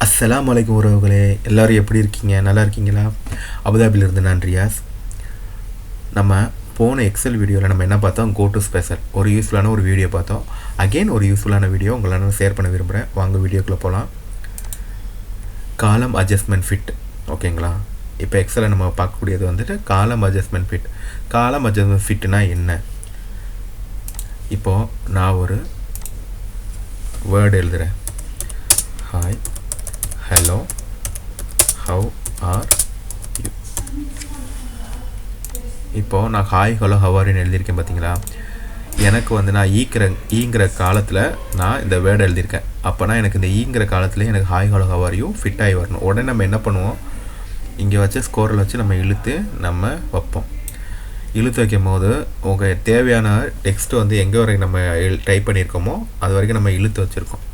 அஸ்ஸலாமு அலைக்கும் உறவுகளே, எல்லோரும் எப்படி இருக்கீங்க? நல்லா இருக்கீங்களா? அபுதாபிலிருந்து நான் ரியாஸ். நம்ம போன எக்ஸல் வீடியோவில் நம்ம என்ன பார்த்தோம்? கோ டு ஸ்பெஷல் ஒரு யூஸ்ஃபுல்லான ஒரு வீடியோ பார்த்தோம். அகெயின் ஒரு யூஸ்ஃபுல்லான வீடியோ உங்களை நான் ஷேர் பண்ண விரும்புகிறேன். வாங்க வீடியோக்குள்ளே போகலாம். காலம் அட்ஜஸ்ட்மெண்ட் ஃபிட், ஓகேங்களா? இப்போ எக்ஸலை நம்ம பார்க்கக்கூடியது வந்துட்டு காலம் அட்ஜஸ்ட்மெண்ட் ஃபிட். காலம் அட்ஜஸ்ட்மெண்ட் ஃபிட்னா என்ன? இப்போது நான் ஒரு வேர்டு எழுதுகிறேன். Hi, hello, how are you. இப்போது நான் ஹாய் ஹலோ ஹவ் ஆர்னு எழுதியிருக்கேன் பார்த்தீங்களா? எனக்கு வந்து நான் ஈங்கிற காலத்தில் நான் இந்த வேர்டு எழுதியிருக்கேன். அப்போனா எனக்கு இந்த ஈங்கிற காலத்தில் எனக்கு hi hello how are you fit ஆகி வரணும். உடனே நம்ம என்ன பண்ணுவோம்? இங்கே வச்சு ஸ்கோரில் வச்சு நம்ம இழுத்து நம்ம வைப்போம். இழுத்து வைக்கும் போது உங்கள் தேவையான டெக்ஸ்ட்டு வந்து எங்கே வரைக்கும் நம்ம டைப் பண்ணியிருக்கோமோ அது வரைக்கும் நம்ம இழுத்து வச்சுருக்கோம்.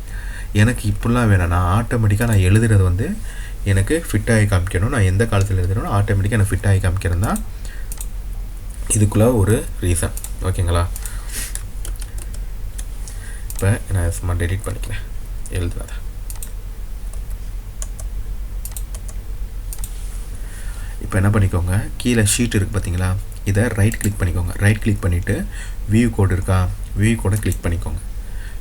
எனக்கு இப்படிலாம் வேணாம். நான் ஆட்டோமேட்டிக்காக நான் எழுதுறது வந்து எனக்கு ஃபிட் ஆகி காமிக்கணும். நான் எந்த காலத்தில் எழுதுறேனோ ஆட்டோமேட்டிக்காக எனக்கு ஃபிட் ஆகி காமிக்கிறது தான் இதுக்குள்ளே ஒரு ரீசன், ஓகேங்களா? இப்போ நான் சும்மா டெலீட் பண்ணிக்கிறேன் எழுதுறத. இப்போ என்ன பண்ணிக்கோங்க, கீழே ஷீட் இருக்குது பார்த்தீங்களா? இதை ரைட் கிளிக் பண்ணிக்கோங்க. ரைட் கிளிக் பண்ணிவிட்டு வியூ கோடு இருக்கா, வியூ கோடை கிளிக் பண்ணிக்கோங்க.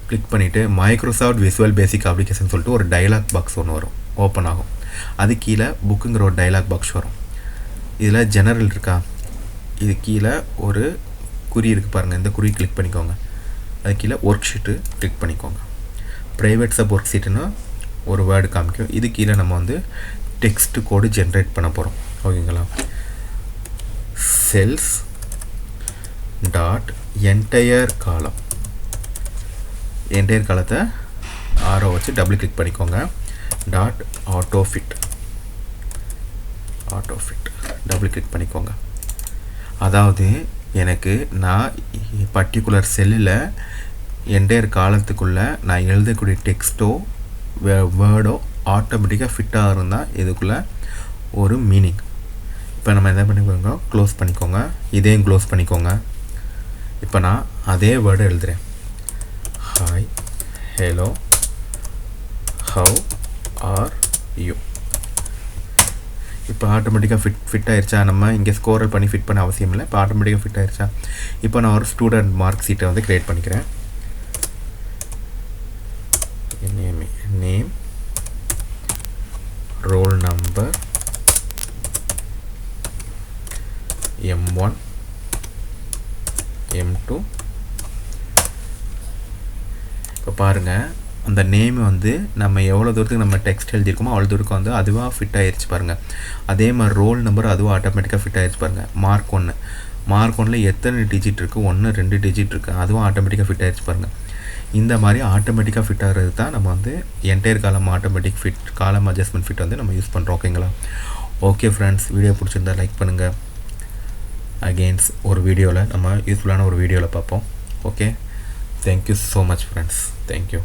கிளிக் பண்ணிவிட்டு மைக்ரோசாஃப்ட் விசுவல் பேசிக் அப்ளிகேஷன் சொல்லிட்டு ஒரு டைலாக் பாக்ஸ் ஒன்று வரும், ஓப்பன் ஆகும். அது கீழே புக்குங்கிற ஒரு டைலாக் பாக்ஸ் வரும். இதில் ஜெனரல் இருக்கா, இது கீழே ஒரு குறி இருக்குது பாருங்கள், இந்த குறி கிளிக் பண்ணிக்கோங்க. அது கீழே ஒர்க் ஷீட்டு கிளிக் பண்ணிக்கோங்க. ப்ரைவேட் சப் ஒர்க் ஷீட்டுன்னு ஒரு வேர்டு காமிக்கும். இது கீழே நம்ம வந்து டெக்ஸ்ட்டு கோடு ஜென்ரேட் பண்ண போகிறோம், ஓகேங்களா? செல்ஸ் டாட் என்டையர் காலம், என்டையர் காலத்தை ஆரோ வச்சு டபுள் கிளிக் பண்ணிக்கோங்க. டாட் ஆட்டோஃபிட் டபுள் கிளிக் பண்ணிக்கோங்க. அதாவது எனக்கு நான் பர்டிகுலர் செல்லில் என்டையர் காலத்துக்குள்ளே நான் எழுதக்கூடிய டெக்ஸ்ட்டோ வேர்டோ ஆட்டோமேட்டிக்காக ஃபிட்டாக இருந்தால் இதுக்குள்ளே ஒரு மீனிங். இப்போ நம்ம என்ன பண்ணிக்கோங்க, க்ளோஸ் பண்ணிக்கோங்க. இதையும் க்ளோஸ் பண்ணிக்கோங்க. இப்போ நான் அதே வேர்டை எழுதுகிறேன். Hi, hello, how are you. இப்போ ஆட்டோமேட்டிக்காக ஃபிட் ஆயிடுச்சா? நம்ம இங்கே ஸ்கோரல் பண்ணி ஃபிட் பண்ண அவசியம் இல்லை. இப்போ ஆட்டோமேட்டிக்காக ஃபிட் ஆயிடுச்சா? இப்போ நான் ஒரு ஸ்டூடெண்ட் மார்க் ஷீட்டை வந்து க்ரியேட் பண்ணிக்கிறேன். Name, roll number, M1, M2. இப்போ பாருங்கள், அந்த நேம் வந்து நம்ம எவ்வளோ தூரத்துக்கு நம்ம டெக்ஸ்ட் எழுதியிருக்கோமோ அவ்வளோ தூரத்துக்கு வந்து அதுவாக ஃபிட் ஆகிடுச்சு பாருங்கள். அதே மாதிரி ரோல் நம்பர் அதுவும் ஆட்டோமேட்டிக்காக ஃபிட் ஆகிடுச்சு பாருங்கள். மார்க் 1 எத்தனை டிஜிட் இருக்குது? 1 2 டிஜிட் இருக்குது, அதுவும் ஆட்டோமேட்டிக்காக ஃபிட் ஆகிடுச்சு பாருங்கள். இந்த மாதிரி ஆட்டோமேட்டிக்காக ஃபிட் ஆகிறது தான் நம்ம வந்து என்டையர் காலம் ஆட்டோமேட்டிக் ஃபிட், காலம் அட்ஜஸ்ட்மெண்ட் ஃபிட் வந்து நம்ம யூஸ் பண்ணுறோம், ஓகேங்களா? ஓகே ஃப்ரெண்ட்ஸ், வீடியோ பிடிச்சிருந்தா லைக் பண்ணுங்கள். அகெயின்ஸ் ஒரு வீடியோவில் நம்ம யூஸ்ஃபுல்லான ஒரு வீடியோவில் பார்ப்போம். Okay, thank you so much friends, thank you.